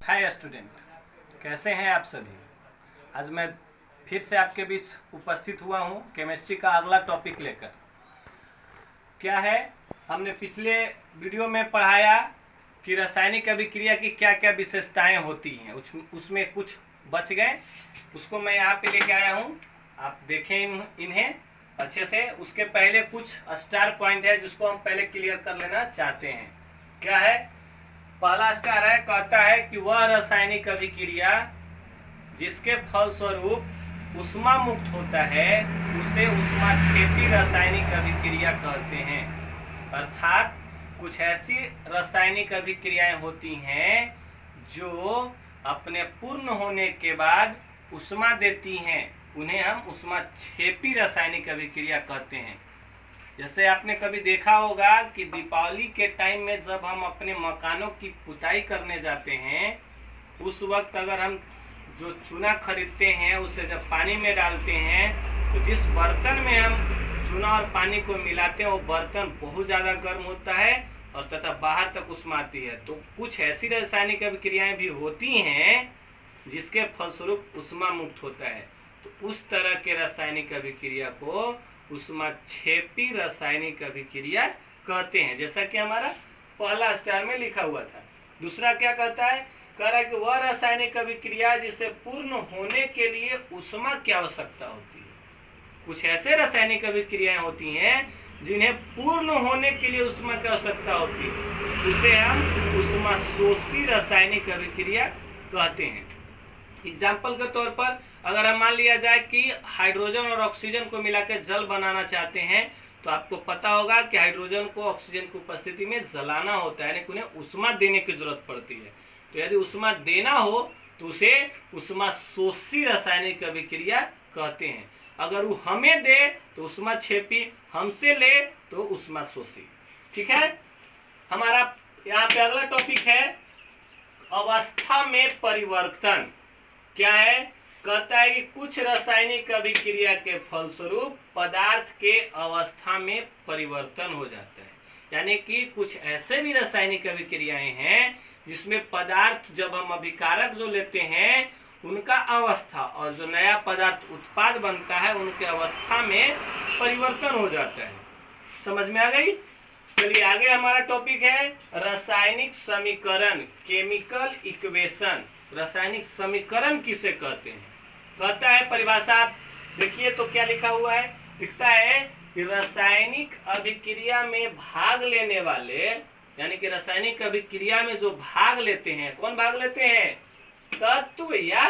Hi student, कैसे हैं आप सभी। आज मैं फिर से आपके बीच उपस्थित हुआ हूं केमिस्ट्री का अगला टॉपिक लेकर। क्या है, हमने पिछले वीडियो में पढ़ाया कि रासायनिक अभिक्रिया की क्या क्या विशेषताएं होती हैं। उसमें कुछ बच गए, उसको मैं यहाँ पे लेके आया हूँ। आप देखें इन्हें अच्छे से। उसके पहले कुछ स्टार पॉइंट है जिसको हम पहले क्लियर कर लेना चाहते हैं। क्या है, पहला स्टार है, कहता है कि वह रासायनिक अभिक्रिया जिसके फलस्वरूप ऊष्मा मुक्त होता है उसे ऊष्माक्षेपी रासायनिक अभिक्रिया कहते हैं। अर्थात कुछ ऐसी रासायनिक अभिक्रियाएं होती हैं जो अपने पूर्ण होने के बाद ऊष्मा देती हैं, उन्हें हम ऊष्माक्षेपी रासायनिक अभिक्रिया कहते हैं। जैसे आपने कभी देखा होगा कि दीपावली के टाइम में जब हम अपने मकानों की पुताई करने जाते हैं, उस वक्त अगर हम जो चूना खरीदते हैं उसे जब पानी में डालते हैं तो जिस बर्तन में हम चूना और पानी को मिलाते हैं वो बर्तन बहुत ज़्यादा गर्म होता है और तथा बाहर तक ऊष्मा आती है। तो कुछ ऐसी रासायनिक अभिक्रियाएं भी होती हैं जिसके फलस्वरूप ऊष्मा मुक्त होता है। तो उस तरह के रासायनिक अभिक्रिया को ऊष्माक्षेपी रासायनिक अभिक्रिया कहते हैं, जैसा कि हमारा पहला स्टार में लिखा हुआ था। दूसरा क्या कहता है, कह रहा है कि वह रासायनिक अभिक्रिया जिसे पूर्ण होने के लिए ऊष्मा की आवश्यकता होती है। कुछ ऐसे रासायनिक अभिक्रियाएं होती हैं जिन्हें पूर्ण होने के लिए ऊष्मा की आवश्यकता होती है, उसे हम ऊष्मा शोषी रासायनिक अभिक्रिया कहते हैं। एग्जाम्पल के तौर पर अगर हम मान लिया जाए कि हाइड्रोजन और ऑक्सीजन को मिलाकर जल बनाना चाहते हैं, तो आपको पता होगा कि हाइड्रोजन को ऑक्सीजन की उपस्थिति में जलाना होता है, यानी कि उन्हें ऊष्मा देने की जरूरत पड़ती है। तो यदि ऊष्मा देना हो तो उसे ऊष्मा शोषी रासायनिक अभिक्रिया कहते हैं। अगर वो हमें दे तो ऊष्माक्षेपी, हमसे ले तो ऊष्मा शोषी। ठीक है। हमारा यहाँ पे अगला टॉपिक है अवस्था में परिवर्तन। क्या है, कहता है कि कुछ रासायनिक अभिक्रिया के फलस्वरूप पदार्थ के अवस्था में परिवर्तन हो जाता है। यानी कि कुछ ऐसे भी रासायनिक अभिक्रियाएं हैं जिसमें पदार्थ जब हम अभिकारक जो लेते हैं उनका अवस्था और जो नया पदार्थ उत्पाद बनता है उनके अवस्था में परिवर्तन हो जाता है। समझ में आ गई। चलिए आगे हमारा टॉपिक है रासायनिक समीकरण, केमिकल इक्वेशन। रासायनिक समीकरण किसे कहते हैं, कहता है परिभाषा आप देखिए तो क्या लिखा हुआ है। लिखता है कि रासायनिक अभिक्रिया में भाग लेने वाले, यानी कि रासायनिक अभिक्रिया में जो भाग लेते हैं, कौन भाग लेते हैं, तत्व या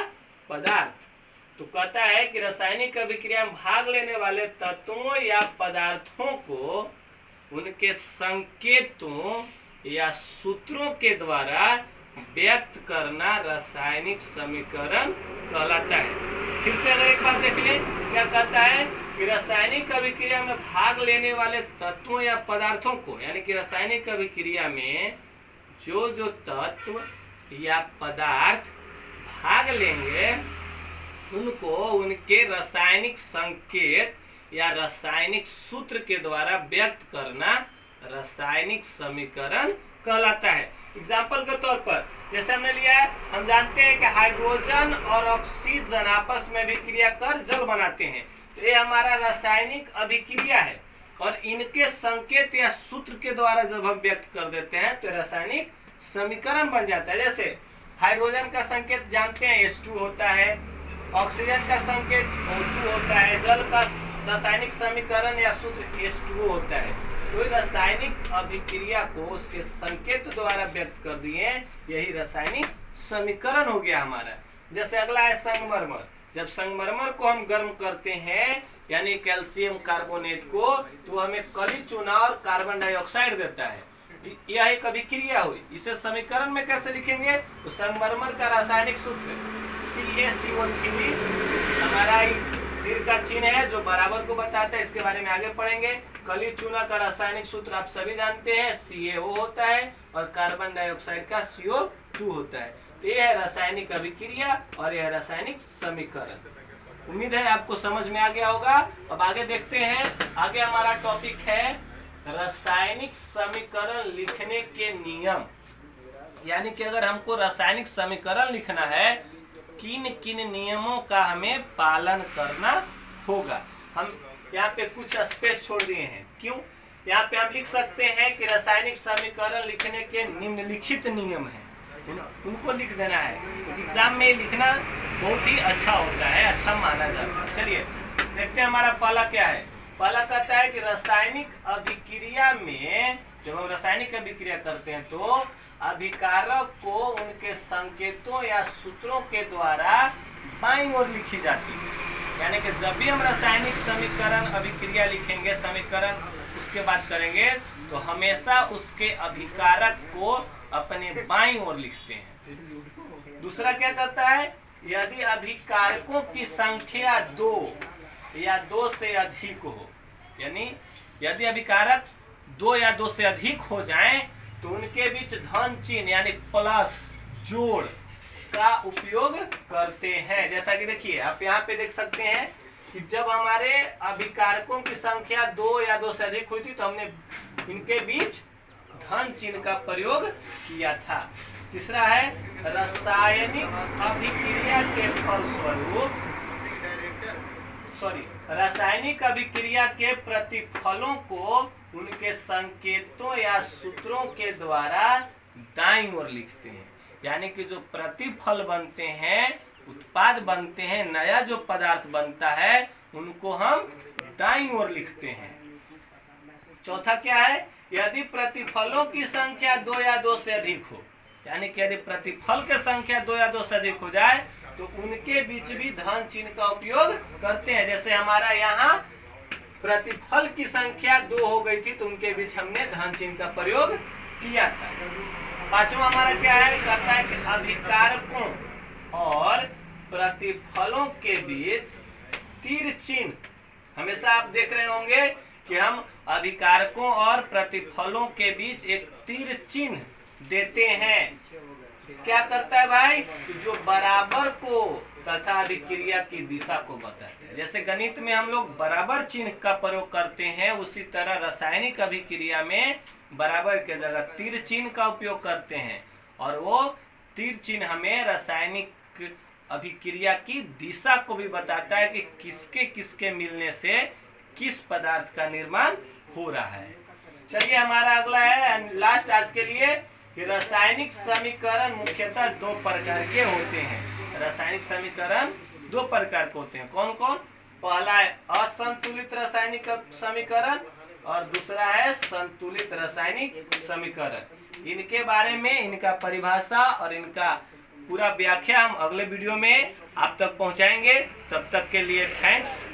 पदार्थ। तो कहता है कि रासायनिक अभिक्रिया में भाग लेने वाले तत्वों या पदार्थों को उनके संकेतों या सूत्रों के द्वारा व्यक्त करना रासायनिक समीकरण कहलाता है। फिर से अगर एक बार देख लें, क्या कहता है कि रासायनिक अभिक्रिया में भाग लेने वाले तत्वों या पदार्थों को, यानी कि रासायनिक अभिक्रिया में जो जो तत्व या पदार्थ भाग लेंगे उनको उनके रासायनिक संकेत या रासायनिक सूत्र के द्वारा व्यक्त करना रासायनिक समीकरण कहलाता है। एग्जाम्पल के तौर पर जैसे हमने लिया है, हम जानते हैं कि हाइड्रोजन और ऑक्सीजन आपस में अभिक्रिया कर जल बनाते हैं। तो ये हमारा रासायनिक अभिक्रिया है और इनके संकेत या सूत्र के द्वारा जब हम व्यक्त कर देते हैं तो रासायनिक समीकरण बन जाता है। जैसे हाइड्रोजन का संकेत जानते हैं H2 होता है, ऑक्सीजन का संकेत O2 होता है, जल का रासायनिक समीकरण या सूत्र H2O होता है। तो रासायनिक अभिक्रिया को उसके संकेत द्वारा व्यक्त कर दिए, यही रासायनिक समीकरण हो गया हमारा। जैसे अगला है संगमरमर। जब संगमरमर को हम गर्म करते हैं यानी कैल्शियम कार्बोनेट को, तो हमें कली चूना और कार्बन डाइऑक्साइड देता है। यह एक अभिक्रिया हुई। इसे समीकरण में कैसे लिखेंगे, तो संगमरमर का रासायनिक सूत्र CaCO3 हमारा तीर का चिन्ह है जो बराबर को बताता है, इसके बारे में आगे पढ़ेंगे। कली चूना का रासायनिक सूत्र आप सभी जानते हैं, CaO होता है और कार्बन डाइऑक्साइड का CO2 होता है। तो यह है रासायनिक अभिक्रिया और यह रासायनिक समीकरण। उम्मीद है आपको समझ में आ गया होगा। अब आगे देखते हैं। आगे हमारा टॉपिक है रासायनिक समीकरण लिखने के नियम। यानी कि अगर हमको रासायनिक समीकरण लिखना है, किन किन नियमों का हमें पालन करना होगा। हम यहाँ पे कुछ स्पेस छोड़ दिए हैं, क्यों? यहाँ पे हम लिख सकते हैं कि रासायनिक समीकरण लिखने के निम्नलिखित नियम हैं, उनको लिख देना है। एग्जाम में लिखना बहुत ही अच्छा होता है, अच्छा माना जाता है। चलिए देखते हैं हमारा पहला क्या है। पहला कहता है कि रासायनिक अभिक्रिया में, जब हम रासायनिक अभिक्रिया करते हैं तो अभिकारक को उनके संकेतों या सूत्रों के द्वारा बाईं ओर लिखी जाती है। यानी कि जब भी हम रासायनिक समीकरण अभिक्रिया लिखेंगे, समीकरण उसके बाद करेंगे, तो हमेशा उसके अभिकारक को अपने बाईं ओर लिखते हैं। दूसरा क्या कहता है, यदि अभिकारकों की संख्या 2 या 2 से अधिक हो, यानी यदि अभिकारक 2 या 2 से अधिक हो जाएं, तो उनके बीच धन चिन्ह यानी प्लस, जोड़ का उपयोग करते हैं। जैसा कि देखिए आप यहाँ पे देख सकते हैं कि जब हमारे अभिकारकों की संख्या 2 या 2 से अधिक हुई थी, तो हमने इनके बीच धन चिन्ह का प्रयोग किया था। तीसरा है रासायनिक अभिक्रिया के फलस्वरूप, रासायनिक अभिक्रिया के प्रतिफलों को उनके संकेतों या सूत्रों के द्वारा दाईं ओर लिखते हैं। यानी कि जो प्रतिफल बनते हैं, उत्पाद बनते हैं, नया जो पदार्थ बनता है, उनको हम दाईं ओर लिखते हैं। चौथा क्या है, यदि प्रतिफलों की संख्या 2 या 2 से अधिक हो, यानी कि यदि प्रतिफल की संख्या 2 या 2 से अधिक हो जाए, तो उनके बीच भी धन चिन्ह का उपयोग करते हैं। जैसे हमारा यहाँ प्रतिफल की संख्या 2 हो गई थी, तो उनके बीच हमने धन चिन्ह का प्रयोग किया था। पांचवा हमारा क्या है, कहता है कि अभिकारकों और प्रतिफलों के बीच तीर चिन्ह, हमेशा आप देख रहे होंगे कि हम अभिकारकों और प्रतिफलों के बीच एक तीर चिन्ह देते हैं। क्या करता है भाई, जो बराबर को तथा अभिक्रिया की दिशा को बताते हैं। जैसे गणित में हम लोग बराबर चिन्ह का प्रयोग करते हैं, उसी तरह रासायनिक अभिक्रिया में बराबर के जगह तीर चिन्ह का उपयोग करते हैं, और वो तीर चिन्ह हमें रासायनिक अभिक्रिया की दिशा को भी बताता है कि किसके किसके मिलने से किस पदार्थ का निर्माण हो रहा है। चलिए हमारा अगला है लास्ट आज के लिए, कि रासायनिक समीकरण मुख्यतः 2 प्रकार के होते हैं। रासायनिक समीकरण 2 प्रकार के होते हैं। कौन कौन? पहला है असंतुलित रासायनिक समीकरण और दूसरा है संतुलित रासायनिक समीकरण। इनके बारे में, इनका परिभाषा और इनका पूरा व्याख्या हम अगले वीडियो में आप तक पहुंचाएंगे। तब तक के लिए थैंक्स।